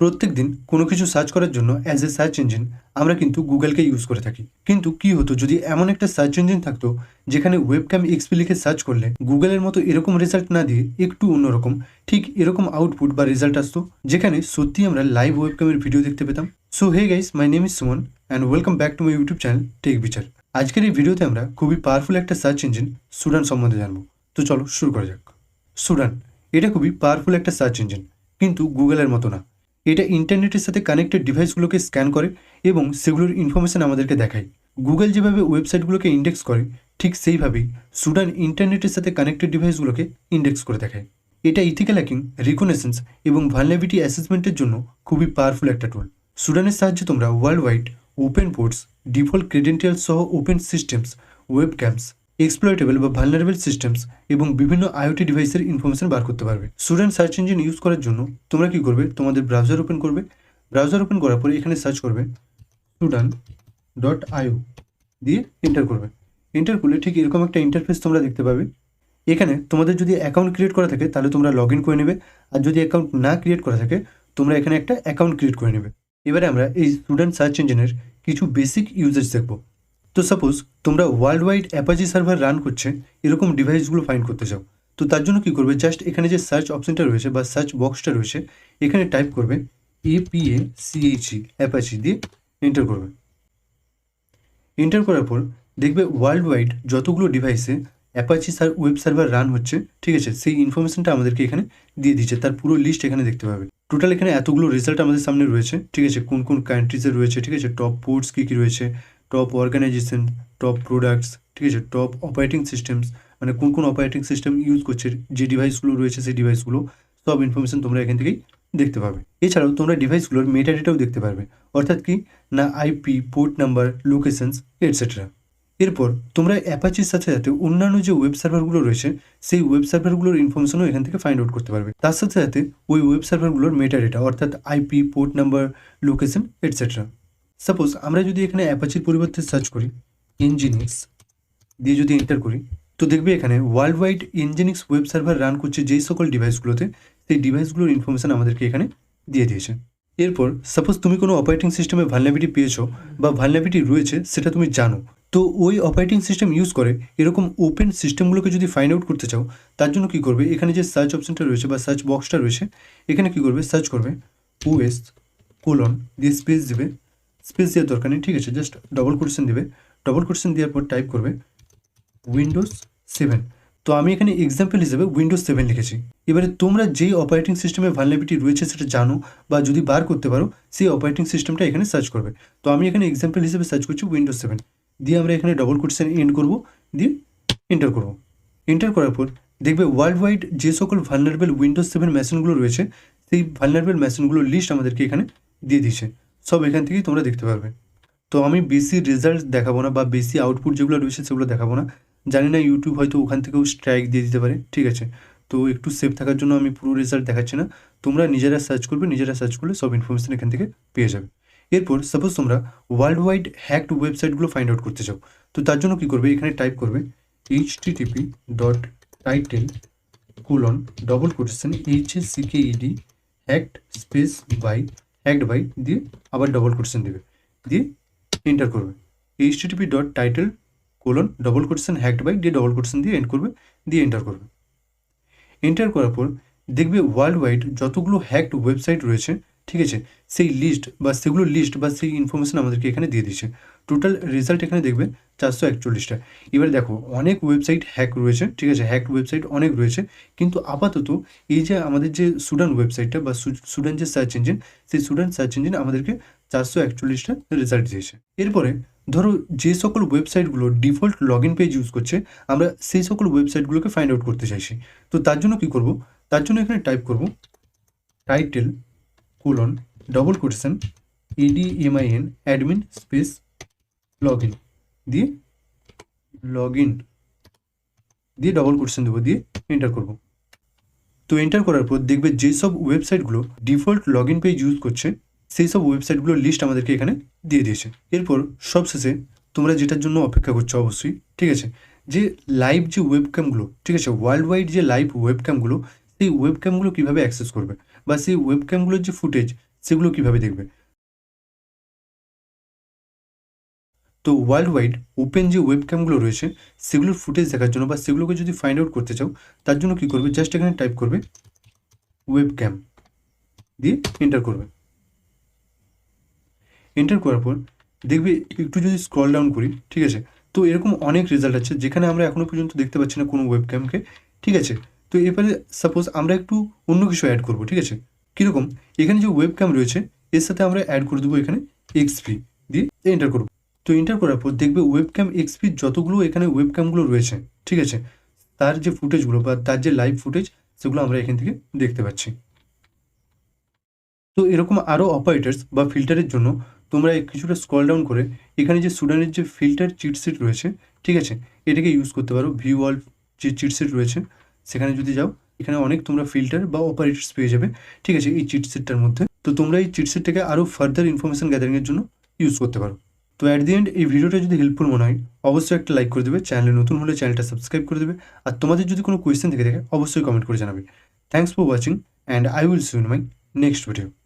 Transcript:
প্রত্যেকদিন কোনো কিছু সার্চ করার জন্য অ্যাজ এ সার্চ ইঞ্জিন আমরা কিন্তু গুগলকে ইউজ করে থাকি। কিন্তু কি হতো যদি এমন একটা সার্চ ইঞ্জিন থাকতো যেখানে ওয়েবক্যাম এক্সপি লিখে সার্চ করলে গুগলের মতো এরকম রেজাল্ট না দিয়ে একটু অন্যরকম ঠিক এরকম আউটপুট বা রেজাল্ট আসতো, যেখানে সত্যি আমরা লাইভ ওয়েবক্যামের ভিডিও দেখতে পেতাম। So hey guys, my name is Suman and welcome back to my YouTube channel tech Bichar. আজকের এই ভিডিওতে আমরা খুবই পাওয়ারফুল একটা সার্চ ইঞ্জিন সুডান সম্বন্ধে জানবো। তো চলো শুরু করা যাক। সুডান এটা খুবই পাওয়ারফুল একটা সার্চ ইঞ্জিন, কিন্তু গুগলের মতো না। এটা ইন্টারনেটের সাথে কানেক্টেড ডিভাইসগুলোকে স্ক্যান করে এবং সেগুলোর ইনফরমেশন আমাদেরকে দেখায়। গুগল যেভাবে ওয়েবসাইটগুলোকে ইন্ডেক্স করে ঠিক সেইভাবেই সুডান ইন্টারনেটের সাথে কানেক্টেড ডিভাইসগুলোকে ইন্ডেক্স করে দেখায়। এটা ইথিক্যাল হ্যাকিং, রিকনেসেন্স এবং ভালনারেবিলিটি অ্যাসেসমেন্টের জন্য খুবই পাওয়ারফুল একটা টুল। সুডানের সাহায্যে তোমরা world wide open ports, default credentials সহ open systems, web cams, exploitable বা ভালনারেবল সিস্টেমস এবং বিভিন্ন আইওটি ডিভাইসের ইনফরমেশন বার করতে পারবে। সুডান সার্চ ইঞ্জিন ইউজ করার জন্য তোমরা কি করবে, তোমাদের ব্রাউজার ওপেন করবে। ব্রাউজার ওপেন করার পরে এখানে সার্চ করবে sudan.io দিয়ে এন্টার করবে। এন্টার করলে ঠিক এরকম একটা ইন্টারফেস তোমরা দেখতে পাবে। এখানে তোমাদের যদি অ্যাকাউন্ট ক্রিয়েট করা থাকে তাহলে তোমরা লগ ইন করে নেবে, আর যদি অ্যাকাউন্ট না ক্রিয়েট করা থাকে তোমরা এখানে একটা অ্যাকাউন্ট ক্রিয়েট করে নেবে। এবারে আমরা এই সুডান সার্চ ইঞ্জিনের কিছু বেসিক ইউজেস দেখব। তো সাপোজ তোমরা world wide Apache server run করছে এরকম ডিভাইসগুলো ফাইন্ড করতে চাও, তো তার জন্য কী করবে, জাস্ট এখানে যে সার্চ অপশনটা রয়েছে বা সার্চ বক্সটা রয়েছে এখানে টাইপ করবে APACHE অ্যাপাচি দিয়ে এন্টার করবে। এন্টার করার পর দেখবে ওয়ার্ল্ড ওয়াইড যতগুলো ডিভাইসে অ্যাপাচি ওয়েব সার্ভার রান হচ্ছে, ঠিক আছে, সেই ইনফরমেশনটা আমাদেরকে এখানে দিয়ে দিচ্ছে। তার পুরো লিস্ট এখানে দেখতে পাবে। টোটাল এখানে এতগুলো রেজাল্ট আমাদের সামনে রয়েছে, ঠিক আছে, কোন কোন কান্ট্রিজে রয়েছে, ঠিক আছে, টপ পোর্টস কী কী রয়েছে, টপ অর্গানাইজেশন, টপ প্রোডাক্টস, ঠিক আছে, টপ অপারেটিং সিস্টেমস, মানে কোন কোন অপারেটিং সিস্টেম ইউজ করছে যে ডিভাইসগুলো রয়েছে সেই ডিভাইসগুলো, সব ইনফরমেশন তোমরা এখান থেকেই দেখতে পাবে। এছাড়াও তোমরা ডিভাইসগুলোর মেটাডেটাও দেখতে পারবে, অর্থাৎ কি না IP, port number, locations etcetera. এরপর তোমরা অ্যাপাচির সাথে সাথে অন্যান্য যে ওয়েব সার্ভারগুলো রয়েছে সেই ওয়েব সার্ভারগুলোর ইনফরমেশনও এখান থেকে ফাইন্ড আউট করতে পারবে। তার সাথে সাথে ওই ওয়েব সার্ভারগুলোর মেটাডেটা, অর্থাৎ IP, port number, location etcetera. Suppose আমরা যদি এখানে অ্যাপাচির পরিবর্তে সার্চ করি ইনজিনিক্স দিয়ে যদি এন্টার করি, তো দেখবে এখানে world wide Nginx web server run করছে যেই সকল ডিভাইসগুলোতে, সেই ডিভাইসগুলোর ইনফরমেশন আমাদেরকে এখানে দিয়ে দিয়েছে। এরপর সাপোজ তুমি কোনো অপারেটিং সিস্টেমে ভালনারেবিলিটি পেয়েছো বা ভালনারেবিলিটি রয়েছে সেটা তুমি জানো, তো ওই অপারেটিং সিস্টেম ইউজ করে এরকম ওপেন সিস্টেমগুলোকে যদি ফাইন্ড আউট করতে চাও তার জন্য কী করবে, এখানে যে সার্চ অপশনটা রয়েছে বা সার্চ বক্সটা রয়েছে এখানে কী করবে, সার্চ করবে OS দিয়ে স্পেস দেবে। স্পেস দেওয়ার দরকার নেই, ঠিক আছে, জাস্ট ডবল কোটেশন দেবে। ডবল কোটেশন দেওয়ার পর টাইপ করবে উইন্ডোজ 7। তো আমি এখানে এক্সাম্পল হিসেবে উইন্ডোজ 7 লিখেছি। এবারে তোমরা যেই অপারেটিং সিস্টেমে ভালনারেবিলিটি রয়েছে সেটা জানো বা যদি বার করতে পারো সেই অপারেটিং সিস্টেমটা এখানে সার্চ করবে। তো আমি এখানে এক্সাম্পল হিসেবে সার্চ করছি উইন্ডোজ 7 দিয়ে আমরা এখানে ডবল কোটেশন এন্ড করবো, দিয়ে এন্টার করবো। এন্টার করার পর দেখবে ওয়ার্ল্ড ওয়াইড যে সকল ভালনারেবল উইন্ডোজ 7 মেশিনগুলো রয়েছে সেই ভালনারেবল মেশিনগুলোর লিস্ট আমাদেরকে এখানে দিয়ে দিয়েছে। সব এখান থেকেই তোমরা দেখতে পারবে। তো আমি বেশি রেজাল্ট দেখাবো না বা বেশি আউটপুট যেগুলো রয়েছে সেগুলো দেখাবো না। জানি না ইউটিউব হয়তো ওখান থেকেও স্ট্রাইক দিয়ে দিতে পারে, ঠিক আছে, তো একটু সেফ থাকার জন্য আমি পুরো রেজাল্ট দেখাচ্ছি না। তোমরা নিজেরা সার্চ করবে, নিজেরা সার্চ করলে সব ইনফরমেশন এখান থেকে পেয়ে যাবে। এরপর সাপোজ তোমরা ওয়ার্ল্ড ওয়াইড হ্যাকড ওয়েবসাইটগুলো ফাইন্ড আউট করতে চাও, তো তার জন্য কী করবে, এখানে টাইপ করবে http://title:// hacked space hacked by দিয়ে আবার ডবল কোটেশন দেবে, দিয়ে এন্টার করবে। http:// হ্যাকড বাই দিয়ে ডবল কোটেশন দিয়ে এন্ড করবে, দিয়ে এন্টার করবে। এন্টার করার পর দেখবে ওয়ার্ল্ড ওয়াইড যতগুলো হ্যাকড ওয়েবসাইট রয়েছে, ঠিক আছে, সেই লিস্ট বা সেগুলো লিস্ট বা সেই ইনফরমেশন আমাদেরকে এখানে দিয়ে দিচ্ছে। টোটাল রেজাল্ট এখানে দেখবে 441টা। এবার দেখো অনেক ওয়েবসাইট হ্যাক রয়েছে, ঠিক আছে, হ্যাকড ওয়েবসাইট অনেক রয়েছে, কিন্তু আপাতত এই যে আমাদের যে সুডান ওয়েবসাইটটা বা সুডান যে সার্চ ইঞ্জিন, সেই সুডান সার্চ ইঞ্জিন আমাদেরকে 441টা রেজাল্ট দিয়েছে। এরপরে ধরো যে সকল ওয়েবসাইটগুলো default log in page use করছে আমরা সেই সকল ওয়েবসাইটগুলোকে ফাইন্ড আউট করতে চাইছি। তো তার জন্য কী করব, তার জন্য এখানে টাইপ করব title:// admin space log in দিয়ে ডবল কোটেশন দেবো, দিয়ে এন্টার করব। তো এন্টার করার পর দেখবে যেসব ওয়েবসাইটগুলো default log in page use করছে সেই সব ওয়েবসাইটগুলোর লিস্ট আমাদেরকে এখানে দিয়ে দিয়েছে। এরপর সবশেষে তোমরা যেটার জন্য অপেক্ষা করছো অবশ্যই, ঠিক আছে, যে লাইভ যে ওয়েবক্যামগুলো, ঠিক আছে, ওয়ার্ল্ড ওয়াইড যে লাইভ ওয়েবক্যামগুলো, সেই ওয়েবক্যামগুলো কীভাবে অ্যাক্সেস করবে বা সেই ওয়েবক্যামগুলোর যে ফুটেজ সেগুলো কিভাবে দেখবে। তো ওয়ার্ল্ড ওয়াইড ওপেন যে ওয়েবক্যামগুলো রয়েছে সেগুলোর ফুটেজ দেখার জন্য বা সেগুলোকে যদি ফাইন্ড আউট করতে চাও, তার জন্য কী করবে, জাস্ট এখানে টাইপ করবে ওয়েবক্যাম দিয়ে এন্টার করবে। এন্টার করার পর দেখবে একটু যদি স্ক্রল ডাউন করি, ঠিক আছে, তো এরকম অনেক রেজাল্ট আছে যেখানে আমরা এখনও পর্যন্ত দেখতে পাচ্ছি না কোনো ওয়েবক্যামকে, ঠিক আছে। তো এবারে সাপোজ আমরা একটু অন্য কিছু অ্যাড করব, ঠিক আছে। কীরকম, এখানে যে ওয়েবক্যাম রয়েছে এর সাথে আমরা অ্যাড করে দেবো এখানে এক্সপি দিয়ে এন্টার করব। তো এন্টার করার পর দেখবে ওয়েবক্যাম এক্সপির যতগুলো এখানে ওয়েবক্যামগুলো রয়েছে, ঠিক আছে, তার যে ফুটেজগুলো বা তার যে লাইভ ফুটেজ সেগুলো আমরা এখান থেকে দেখতে পাচ্ছি। তো এরকম আরও অপারেটরস বা ফিল্টারের জন্য তোমরা কিছুটা স্ক্রল ডাউন করে এখানে যে সুডানের যে ফিল্টার চিটসিট রয়েছে, ঠিক আছে, এটাকে ইউজ করতে পারো। ভিওয়াল যে চিটসিট রয়েছে সেখানে যদি যাও, এখানে অনেক তোমরা ফিল্টার বা অপারেটরস পেয়ে যাবে, ঠিক আছে, এই চিটসিটটার মধ্যে। তো তোমরা এই চিটসিটটাকে আরও ফার্দার ইনফরমেশন গ্যাদারিংয়ের জন্য ইউজ করতে পারো। তো অ্যাট দি এন্ড এই ভিডিওটা যদি হেল্পফুল মনে হয় অবশ্যই একটা লাইক করে দেবে, চ্যানেলে নতুন হলে চ্যানেলটা সাবস্ক্রাইব করে দেবে, আর তোমাদের যদি কোনো কোয়েশ্চেন থেকে থাকে অবশ্যই কমেন্ট করে জানাবে। Thanks for watching and I will see you in my next video.